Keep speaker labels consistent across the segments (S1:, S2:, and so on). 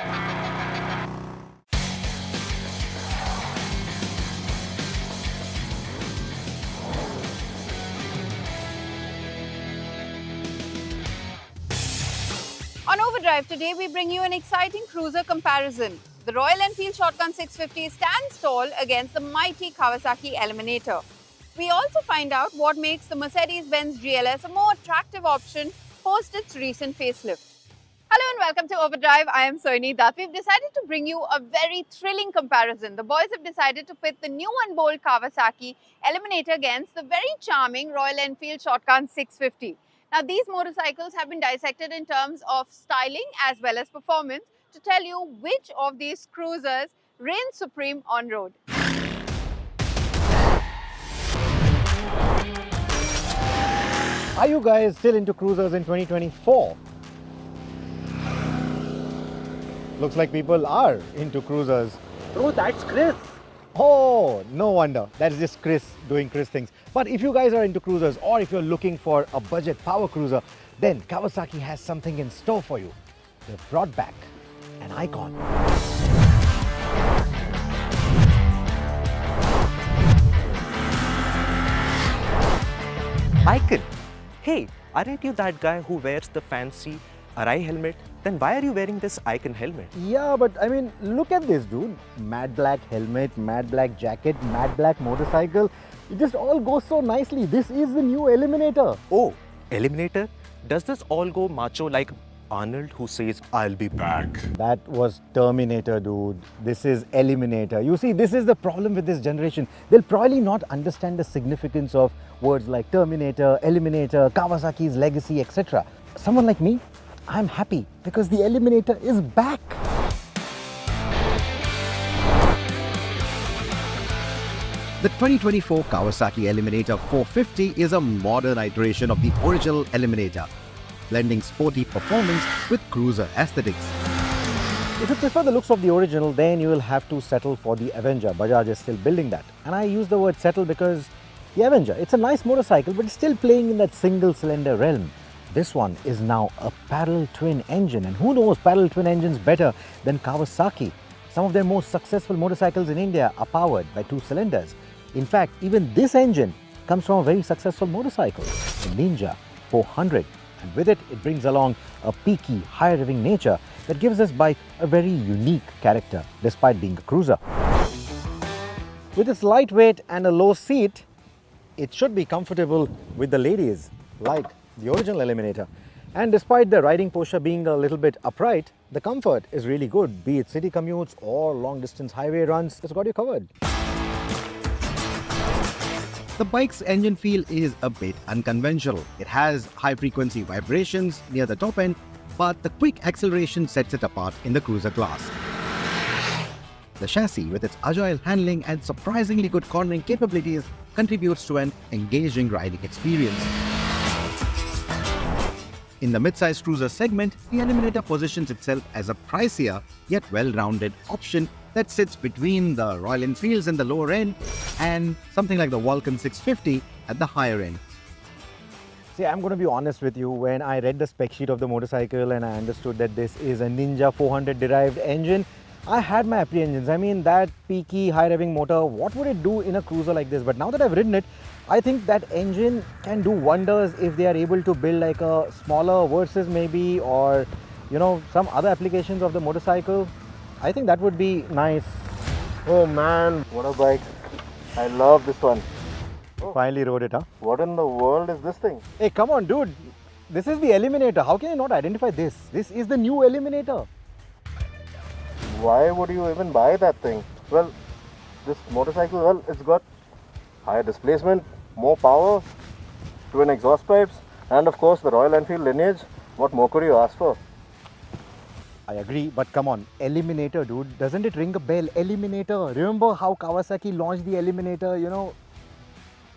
S1: On Overdrive today, we bring you an exciting cruiser comparison. The Royal Enfield Shotgun 650 stands tall against the mighty Kawasaki Eliminator. We also find out what makes the Mercedes Benz GLS a more attractive option post its recent facelift. Hello and welcome to Overdrive. I am Soini Dutt. We've decided to bring you a very thrilling comparison. The boys have decided to pit the new and bold Kawasaki Eliminator against the very charming Royal Enfield Shotgun 650. Now, these motorcycles have been dissected in terms of styling as well as performance to tell you which of these cruisers reigns supreme on road.
S2: Are you guys still into cruisers in 2024? Looks like people are into cruisers.
S3: Oh, that's Chris.
S2: Oh, no wonder. That's just Chris doing Chris things. But if you guys are into cruisers or if you're looking for a budget power cruiser, then Kawasaki has something in store for you. They've brought back an icon.
S3: Icon. Hey, aren't you that guy who wears the fancy Arai helmet? Then why are you wearing this Icon helmet?
S2: Yeah, but I mean, look at this, dude. Matte black helmet, matte black jacket, matte black motorcycle. It just all goes so nicely. This is the new Eliminator.
S3: Oh, Eliminator? Does this all go macho like Arnold who says, I'll be back?
S2: That was Terminator, dude. This is Eliminator. You see, this is the problem with this generation. They'll probably not understand the significance of words like Terminator, Eliminator, Kawasaki's legacy, etc. Someone like me, I'm happy because the Eliminator is back.
S4: The 2024 Kawasaki Eliminator 450 is a modern iteration of the original Eliminator, blending sporty performance with cruiser aesthetics.
S2: If you prefer the looks of the original, then you will have to settle for the Avenger. Bajaj is still building that. And I use the word settle because the Avenger, it's a nice motorcycle, but it's still playing in that single cylinder realm. This one is now a parallel twin engine, and who knows parallel twin engines better than Kawasaki? Some of their most successful motorcycles in India are powered by two cylinders. In fact, even this engine comes from a very successful motorcycle, the Ninja 400. And with it, it brings along a peaky, high-revving nature that gives this bike a very unique character, despite being a cruiser. With its lightweight and a low seat, it should be comfortable with the ladies, like the original Eliminator. And despite the riding posture being a little bit upright, the comfort is really good. Be it city commutes or long-distance highway runs, it's got you covered.
S4: The bike's engine feel is a bit unconventional. It has high-frequency vibrations near the top end, but the quick acceleration sets it apart in the cruiser class. The chassis, with its agile handling and surprisingly good cornering capabilities, contributes to an engaging riding experience. In the mid-size cruiser segment, the Eliminator positions itself as a pricier yet well-rounded option that sits between the Royal Enfields in the lower end and something like the Vulcan 650 at the higher end.
S2: See, I'm going to be honest with you. When I read the spec sheet of the motorcycle and I understood that this is a Ninja 400 derived engine, I had my apprehensions. I mean, that peaky, high-revving motor, what would it do in a cruiser like this? But now that I've ridden it, I think that engine can do wonders if they are able to build like a smaller Versys maybe, or, you know, some other applications of the motorcycle. I think that would be nice.
S5: Oh man, what a bike. I love this one.
S2: Finally rode it, huh?
S5: What in the world is this thing?
S2: Hey, come on, dude. This is the Eliminator. How can you not identify this? This is the new Eliminator.
S5: Why would you even buy that thing? Well, this motorcycle, well, it's got higher displacement, more power, twin exhaust pipes, and of course the Royal Enfield lineage. What more could you ask for?
S2: I agree, but come on, Eliminator, dude. Doesn't it ring a bell? Eliminator. Remember how Kawasaki launched the Eliminator, you know?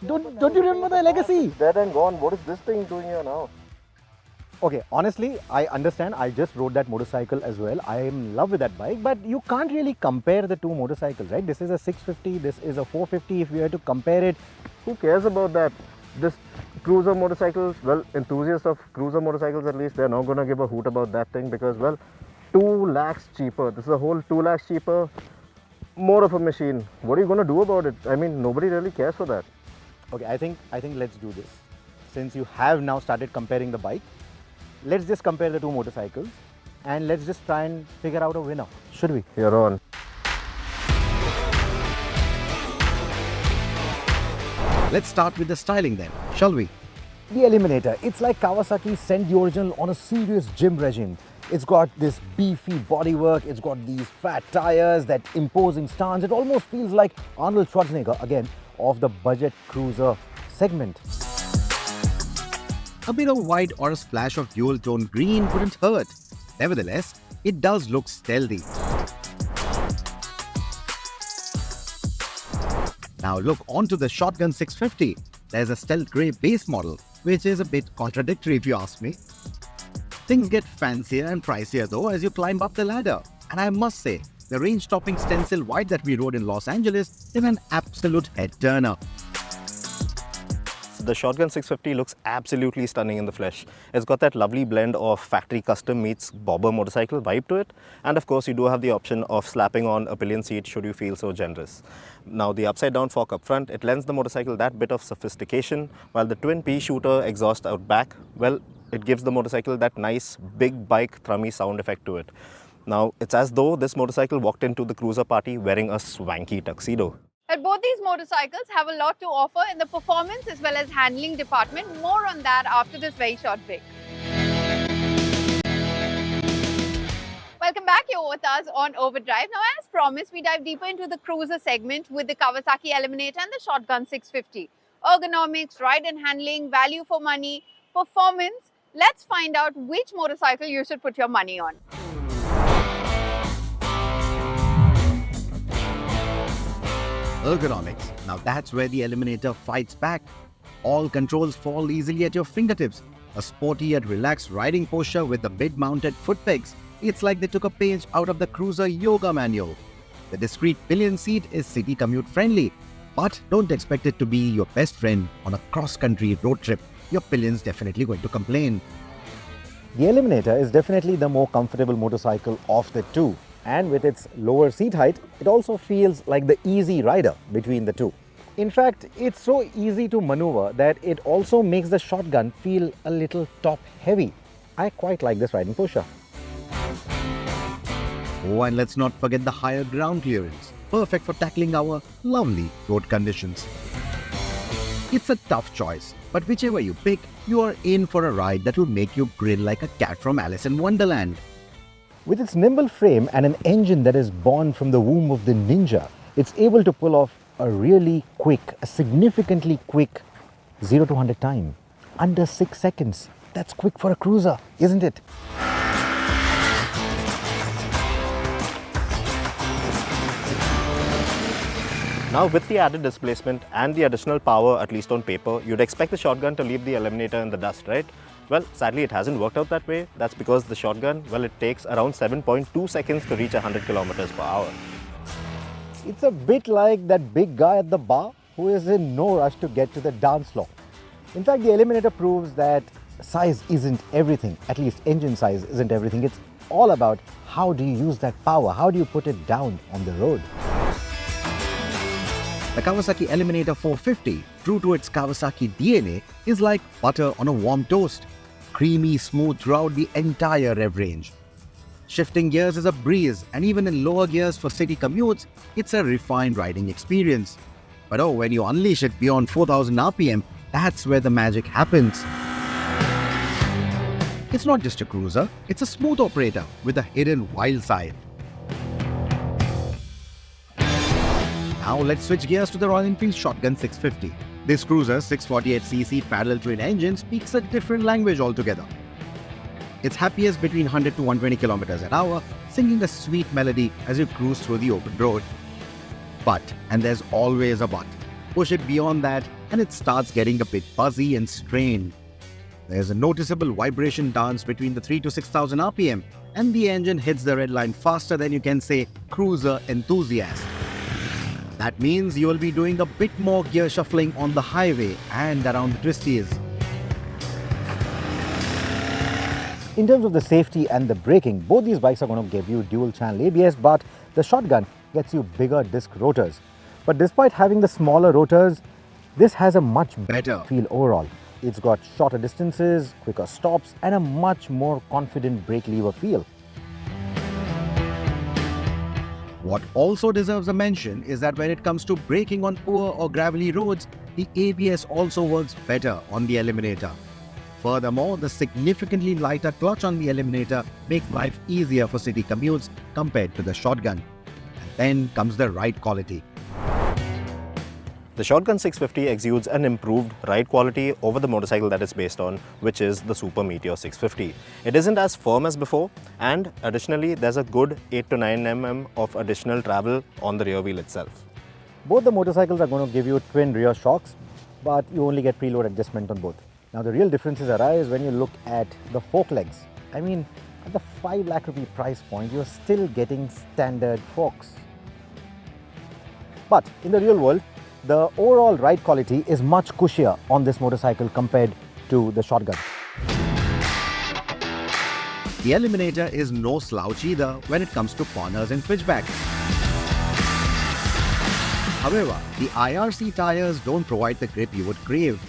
S2: Don't you remember the legacy?
S5: Dead and gone. What is this thing doing here now?
S2: Okay, honestly, I understand. I just rode that motorcycle as well. I am in love with that bike, but you can't really compare the two motorcycles, right? This is a 650, this is a 450. If we were to compare it,
S5: Who cares about that? This cruiser motorcycles, well, enthusiasts of cruiser motorcycles at least, they're not going to give a hoot about that thing because, well, 2 lakhs cheaper. This is a whole 2 lakhs cheaper. More of a machine. What are you going to do about it? I mean, nobody really cares for that.
S2: Okay, I think let's do this. Since you have now started comparing the bike, let's just compare the two motorcycles and let's just try and figure out a winner. Should we?
S5: You're on.
S4: Let's start with the styling then, shall we?
S2: The Eliminator, it's like Kawasaki sent the original on a serious gym regime. It's got this beefy bodywork, it's got these fat tires, that imposing stance. It almost feels like Arnold Schwarzenegger, again, of the budget cruiser segment.
S4: A bit of white or a splash of dual tone green wouldn't hurt. Nevertheless, it does look stealthy. Now look onto the Shotgun 650. There's a stealth grey base model, which is a bit contradictory if you ask me. Things get fancier and pricier though as you climb up the ladder. And I must say, the range-topping stencil white that we rode in Los Angeles is an absolute head-turner.
S3: The Shotgun 650 looks absolutely stunning in the flesh. It's got that lovely blend of factory custom meets bobber motorcycle vibe to it. And of course, you do have the option of slapping on a pillion seat should you feel so generous. Now, the upside down fork up front, it lends the motorcycle that bit of sophistication, while the twin pea shooter exhaust out back, well, it gives the motorcycle that nice big bike thrummy sound effect to it. Now, it's as though this motorcycle walked into the cruiser party wearing a swanky tuxedo.
S1: But both these motorcycles have a lot to offer in the performance as well as handling department. More on that after this very short break. Welcome back, you're with us on Overdrive. Now, as promised, we dive deeper into the cruiser segment with the Kawasaki Eliminator and the Shotgun 650. Ergonomics, ride and handling, value for money, performance. Let's find out which motorcycle you should put your money on.
S4: Ergonomics. Now that's where the Eliminator fights back. All controls fall easily at your fingertips. A sporty yet relaxed riding posture with the mid-mounted foot pegs. It's like they took a page out of the cruiser yoga manual. The discreet pillion seat is city commute friendly, but don't expect it to be your best friend on a cross-country road trip. Your pillion's definitely going to complain.
S2: The Eliminator is definitely the more comfortable motorcycle of the two. And with its lower seat height, it also feels like the easy rider between the two. In fact, it's so easy to maneuver that it also makes the Shotgun feel a little top heavy. I quite like this riding posture.
S4: Oh, and let's not forget the higher ground clearance, perfect for tackling our lovely road conditions. It's a tough choice, but whichever you pick, you are in for a ride that will make you grin like a cat from Alice in Wonderland.
S2: With its nimble frame and an engine that is born from the womb of the Ninja, it's able to pull off a really quick, a significantly quick 0 to 100 time. Under 6 seconds. That's quick for a cruiser, isn't it?
S3: Now, with the added displacement and the additional power, at least on paper, you'd expect the Shotgun to leave the Eliminator in the dust, right? Well, sadly, it hasn't worked out that way. That's because the Shotgun, well, it takes around 7.2 seconds to reach 100 kilometers per hour.
S2: It's a bit like that big guy at the bar who is in no rush to get to the dance floor. In fact, the Eliminator proves that size isn't everything, at least engine size isn't everything. It's all about how do you use that power, how do you put it down on the road.
S4: The Kawasaki Eliminator 450, true to its Kawasaki DNA, is like butter on a warm toast. Creamy smooth throughout the entire rev range. Shifting gears is a breeze, and even in lower gears for city commutes, it's a refined riding experience. But oh, when you unleash it beyond 4000 RPM, that's where the magic happens. It's not just a cruiser, it's a smooth operator with a hidden wild side. Now let's switch gears to the Royal Enfield Shotgun 650. This cruiser's 648cc parallel twin engine speaks a different language altogether. It's happiest between 100 to 120 kilometers an hour, singing a sweet melody as you cruise through the open road. But, and there's always a but, push it beyond that and it starts getting a bit fuzzy and strained. There's a noticeable vibration dance between the 3 to 6000 RPM and the engine hits the red line faster than you can say cruiser enthusiast. That means you will be doing a bit more gear shuffling on the highway and around the twisties.
S2: In terms of the safety and the braking, both these bikes are going to give you dual channel ABS, but the Shotgun gets you bigger disc rotors. But despite having the smaller rotors, this has a much better feel overall. It's got shorter distances, quicker stops, and a much more confident brake lever feel.
S4: What also deserves a mention is that when it comes to braking on poor or gravelly roads, the ABS also works better on the Eliminator. Furthermore, the significantly lighter clutch on the Eliminator makes life easier for city commutes compared to the Shotgun. And then comes the ride quality.
S3: The Shotgun 650 exudes an improved ride quality over the motorcycle that it's based on, which is the Super Meteor 650. It isn't as firm as before, and additionally there's a good 8 to 9 mm of additional travel on the rear wheel itself.
S2: Both the motorcycles are going to give you twin rear shocks, but you only get preload adjustment on both. Now the real differences arise when you look at the fork legs. I mean, at the 5 lakh rupee price point, you're still getting standard forks. But in the real world, the overall ride quality is much cushier on this motorcycle compared to the Shotgun.
S4: The Eliminator is no slouch either when it comes to corners and switchbacks. However, the IRC tires don't provide the grip you would crave.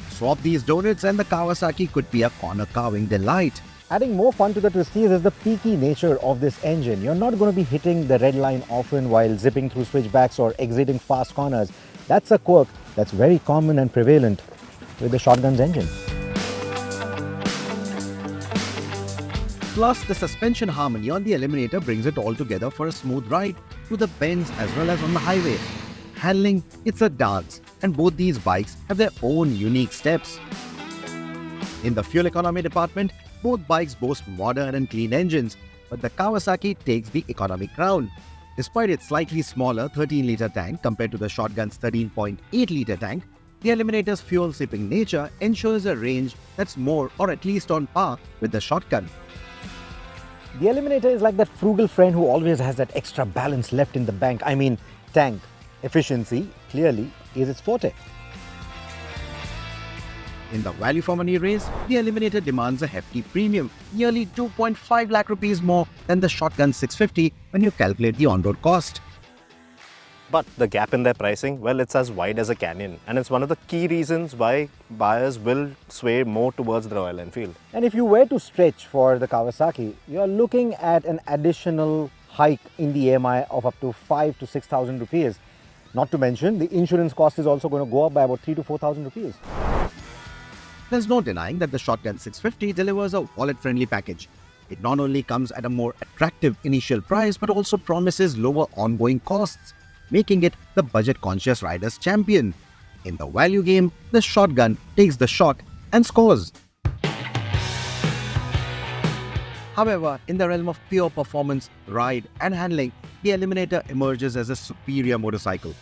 S4: Swap these donuts and the Kawasaki could be a corner carving delight.
S2: Adding more fun to the twisties is the peaky nature of this engine. You're not going to be hitting the red line often while zipping through switchbacks or exiting fast corners. That's a quirk that's very common and prevalent with the Shotgun's engine.
S4: Plus, the suspension harmony on the Eliminator brings it all together for a smooth ride through the bends as well as on the highway. Handling, it's a dance, and both these bikes have their own unique steps. In the fuel economy department, both bikes boast modern and clean engines, but the Kawasaki takes the economy crown. Despite its slightly smaller 13-litre tank compared to the Shotgun's 13.8-litre tank, the Eliminator's fuel-sipping nature ensures a range that's more or at least on par with the Shotgun.
S2: The Eliminator is like that frugal friend who always has that extra balance left in the bank. I mean, tank efficiency clearly is its forte.
S4: In the value for money race, the Eliminator demands a hefty premium, nearly 2.5 lakh rupees more than the Shotgun 650 when you calculate the on-road cost.
S3: But the gap in their pricing, well, it's as wide as a canyon, and it's one of the key reasons why buyers will sway more towards the Royal Enfield.
S2: And if you were to stretch for the Kawasaki, you're looking at an additional hike in the EMI of up to 5,000 to 6,000 rupees. Not to mention, the insurance cost is also going to go up by about 3,000 to 4,000 rupees.
S4: There's no denying that the Shotgun 650 delivers a wallet-friendly package. It not only comes at a more attractive initial price, but also promises lower ongoing costs, making it the budget-conscious rider's champion. In the value game, the Shotgun takes the shot and scores. However, in the realm of pure performance, ride and handling, the Eliminator emerges as a superior motorcycle.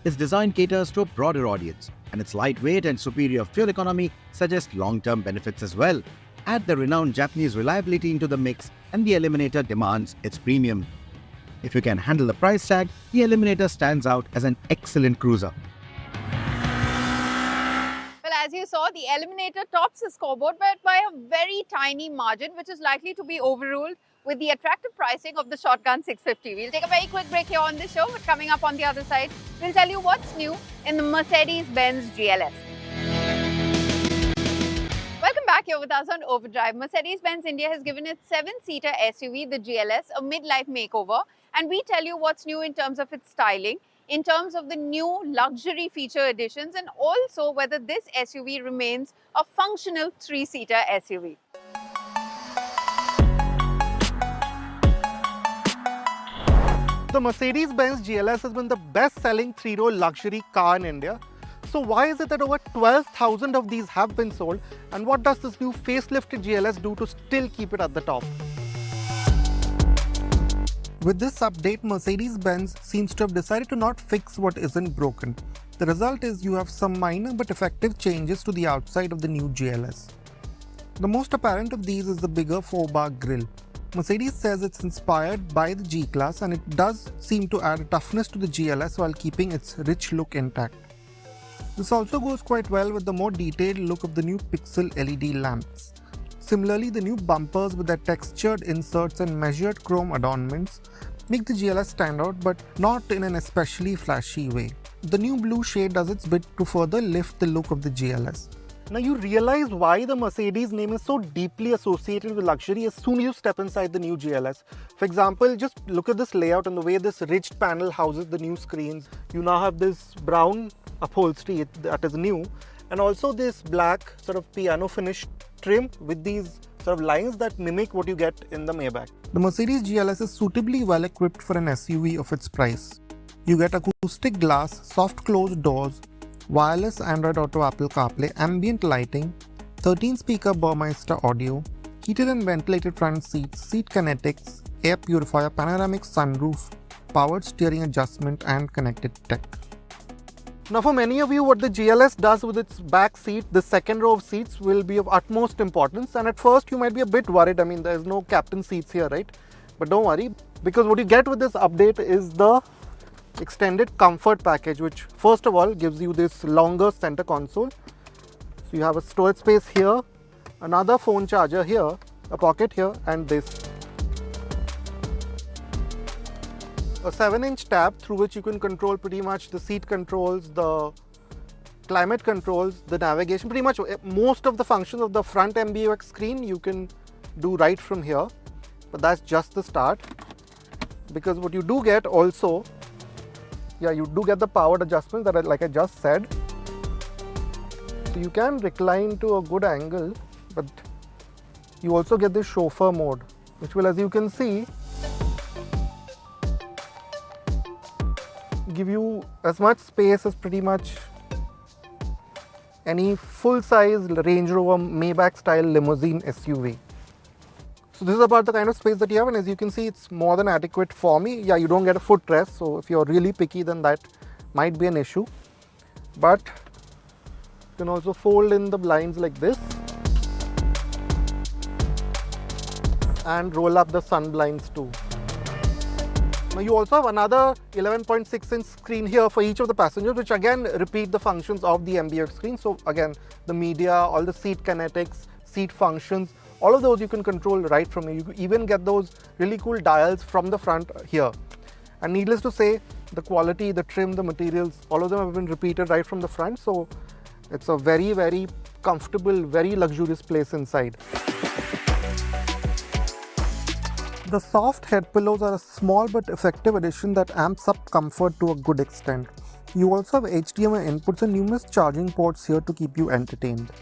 S4: Its design caters to a broader audience, and its lightweight and superior fuel economy suggest long-term benefits as well. Add the renowned Japanese reliability into the mix, and the Eliminator demands its premium. If you can handle the price tag, the Eliminator stands out as an excellent cruiser.
S1: Well, as you saw, the Eliminator tops the scoreboard, but by a very tiny margin, which is likely to be overruled with the attractive pricing of the Shotgun 650. We'll take a very quick break here on this show, but coming up on the other side, we'll tell you what's new in the Mercedes Benz GLS. Welcome back here with us on Overdrive. Mercedes Benz India has given its 7-seater SUV, the GLS, a midlife makeover, and we tell you what's new in terms of its styling, in terms of the new luxury feature additions, and also whether this SUV remains a functional 3-seater SUV.
S6: The Mercedes Benz GLS has been the best-selling 3-row luxury car in India. So why is it that over 12,000 of these have been sold, and what does this new facelifted GLS do to still keep it at the top? With this update, Mercedes-Benz seems to have decided to not fix what isn't broken. The result is you have some minor but effective changes to the outside of the new GLS. The most apparent of these is the bigger 4-bar grille. Mercedes says it's inspired by the G-Class, and it does seem to add a toughness to the GLS while keeping its rich look intact. This also goes quite well with the more detailed look of the new pixel LED lamps. Similarly, the new bumpers with their textured inserts and measured chrome adornments make the GLS stand out, but not in an especially flashy way. The new blue shade does its bit to further lift the look of the GLS. Now you realize why the Mercedes name is so deeply associated with luxury as soon as you step inside the new GLS. For example, just look at this layout and the way this ridged panel houses the new screens. You now have this brown upholstery that is new, and also this black sort of piano finish trim with these sort of lines that mimic what you get in the Maybach. The Mercedes GLS is suitably well equipped for an SUV of its price. You get acoustic glass, soft closed doors, wireless Android Auto, Apple CarPlay, ambient lighting, 13-speaker Burmeister audio, heated and ventilated front seats, seat kinetics, air purifier, panoramic sunroof, powered steering adjustment and connected tech. Now for many of you, what the GLS does with its back seat, the second row of seats, will be of utmost importance, and at first you might be a bit worried. I mean, there's no captain seats here, right? But don't worry, because what you get with this update is the extended comfort package, which first of all gives you this longer center console. So you have a storage space here, another phone charger here, a pocket here, and this. A 7-inch tab through which you can control pretty much the seat controls, the climate controls, the navigation, pretty much most of the functions of the front MBUX screen you can do right from here. But that's just the start, because what you do get also, you do get the powered adjustments that like I just said. So you can recline to a good angle, but you also get the chauffeur mode, which will, as you can see, give you as much space as pretty much any full-size Range Rover Maybach style limousine SUV. So this is about the kind of space that you have, and as you can see, it's more than adequate for me. Yeah, you don't get a footrest, so if you're really picky, then that might be an issue. But you can also fold in the blinds like this and roll up the sun blinds too. Now you also have another 11.6-inch screen here for each of the passengers, which again repeat the functions of the MBUX screen. So again, the media, all the seat kinetics, seat functions, all of those you can control right from here. You even get those really cool dials from the front here. And needless to say, the quality, the trim, the materials, all of them have been repeated right from the front. So it's a very, very comfortable, very luxurious place inside. The soft head pillows are a small but effective addition that amps up comfort to a good extent. You also have HDMI inputs and numerous charging ports here to keep you entertained.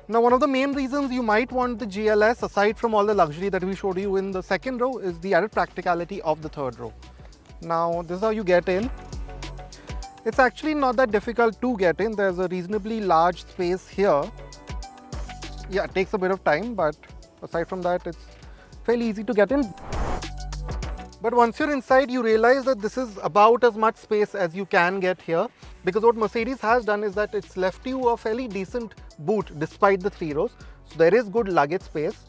S6: Now, one of the main reasons you might want the GLS, aside from all the luxury that we showed you in the second row, is the added practicality of the third row. Now, this is how you get in. It's actually not that difficult to get in. There's a reasonably large space here. Yeah, it takes a bit of time, but aside from that, it's fairly easy to get in. But once you're inside, you realize that this is about as much space as you can get here, because what Mercedes has done is that it's left you a fairly decent boot despite the 3 rows. So there is good luggage space,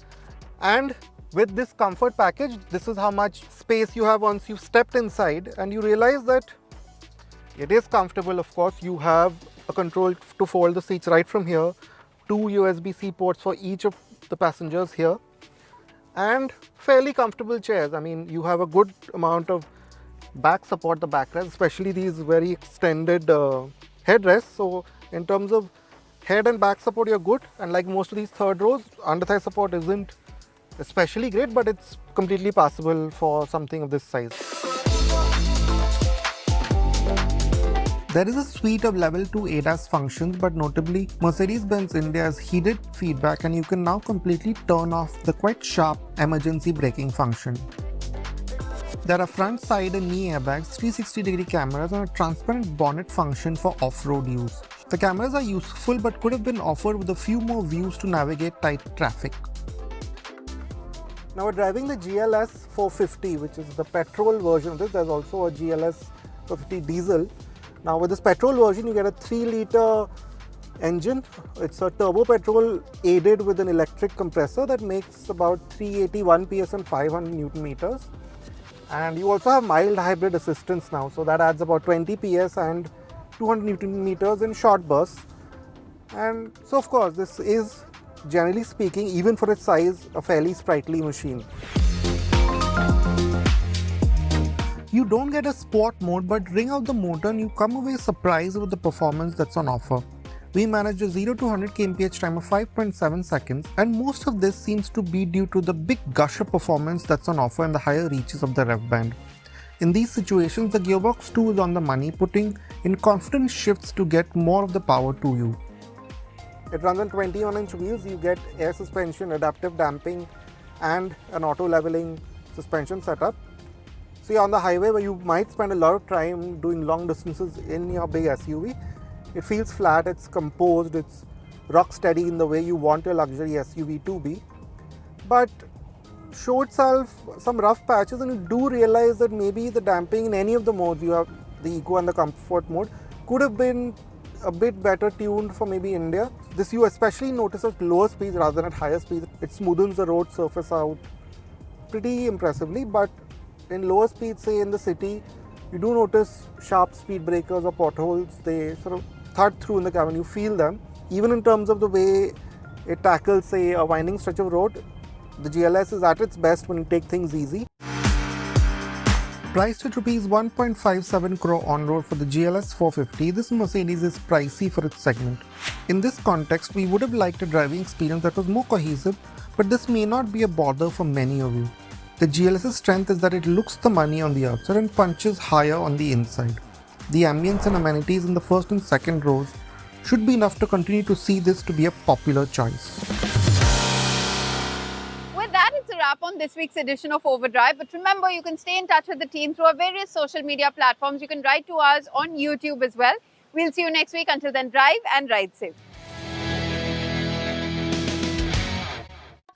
S6: and with this comfort package, this is how much space you have once you've stepped inside, and you realize that it is comfortable. Of course, you have a control to fold the seats right from here, 2 USB-C ports for each of the passengers here, and fairly comfortable chairs. I mean, you have a good amount of back support, the backrest, especially these very extended headrests. So in terms of head and back support, you're good. And like most of these third rows, under thigh support isn't especially great, but it's completely passable for something of this size. There is a suite of level 2 ADAS functions, but notably Mercedes Benz India has heeded feedback, and you can now completely turn off the quite sharp emergency braking function. There are front, side and knee airbags, 360-degree cameras and a transparent bonnet function for off-road use. The cameras are useful but could have been offered with a few more views to navigate tight traffic. Now we're driving the GLS 450, which is the petrol version of this. There's also a GLS 450 diesel. Now with this petrol version, you get a 3-liter engine. It's a turbo petrol aided with an electric compressor that makes about 381 PS and 500 Newton meters. And you also have mild hybrid assistance now, so that adds about 20 PS and 200 Newton meters in short bursts. And so of course, this is generally speaking, even for its size, a fairly sprightly machine. You don't get a sport mode, but ring out the motor and you come away surprised with the performance that's on offer. We managed a 0 to 100 kmph time of 5.7 seconds, and most of this seems to be due to the big gusher performance that's on offer in the higher reaches of the rev band. In these situations, the gearbox 2 is on the money, putting in confident shifts to get more of the power to you. It runs on 21-inch wheels. You get air suspension, adaptive damping, and an auto leveling suspension setup. See, on the highway where you might spend a lot of time doing long distances in your big SUV, it feels flat, it's composed, it's rock steady in the way you want your luxury SUV to be. But show itself some rough patches, and you do realize that maybe the damping in any of the modes, you have the eco and the comfort mode, could have been a bit better tuned for maybe India. This you especially notice at lower speeds rather than at higher speeds. It smoothens the road surface out pretty impressively, but in lower speeds, say in the city, you do notice sharp speed breakers or potholes. They sort of thud through in the cabin, you feel them. Even in terms of the way it tackles, say, a winding stretch of road, the GLS is at its best when you take things easy. Priced at Rs 1.57 crore on-road for the GLS 450, this Mercedes is pricey for its segment. In this context, we would have liked a driving experience that was more cohesive, but this may not be a bother for many of you. The GLS's strength is that it looks the money on the outside and punches higher on the inside. The ambience and amenities in the first and second rows should be enough to continue to see this to be a popular choice.
S1: With that, it's a wrap on this week's edition of Overdrive. But remember, you can stay in touch with the team through our various social media platforms. You can write to us on YouTube as well. We'll see you next week. Until then, drive and ride safe.